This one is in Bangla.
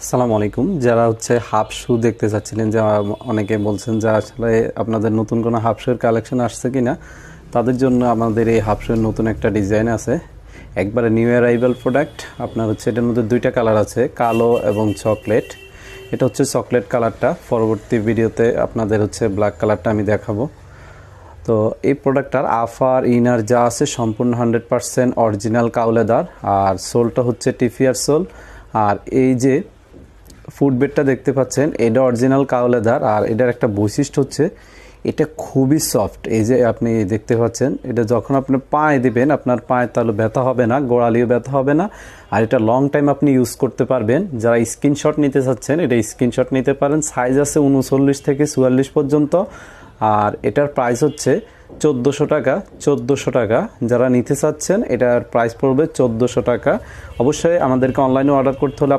আসসালামু আলাইকুম। যারা হাফ শু দেখতে চাচ্ছিলেন, যে অনেকে বলছেন যে আসলে আপনাদের নতুন কোনো হাফ শুর কালেকশন আসছে কিনা, তাদের জন্য আমাদের এই হাফ শুর নতুন একটা ডিজাইন আছে, একবারে নিউ অ্যারাইভাল প্রোডাক্ট। আপনার এটার মধ্যে দুইটা কালার আছে, কালো এবং চকলেট। এটা চকলেট কালারটা, পরবর্তী ভিডিওতে আপনাদের ব্ল্যাক কালারটা আমি দেখাবো। তো এই প্রোডাক্টটার আফার ইনার যা আছে সম্পূর্ণ 100% অরিজিনাল কাউলেদার, আর সোলটা টিফিয়ার সোল। আর এই যে ফুটবেডটা দেখতে পাচ্ছেন, এটা অরিজিনাল কাউলেদার। আর এটার একটা বৈশিষ্ট্য এটা খুবই সফট। এই যে আপনি দেখতে পাচ্ছেন, এটা যখন আপনি পায়ে দিবেন, আপনার পায়ে তাহলে ব্যথা হবে না, গোড়ালিও ব্যথা হবে না। আর এটা লং টাইম আপনি ইউজ করতে পারবেন। যারা স্ক্রিনশট নিতে চাচ্ছেন, এটা স্ক্রিনশট নিতে পারেন। সাইজ আছে 39 থেকে 44 পর্যন্ত। আর এটার প্রাইস 1400 টাকা। 1400 টাকা যারা নিতে চাচ্ছেন, এটার প্রাইস পড়বে 1400 টাকা। অবশ্যই আমাদেরকে অনলাইনে অর্ডার করতে হলে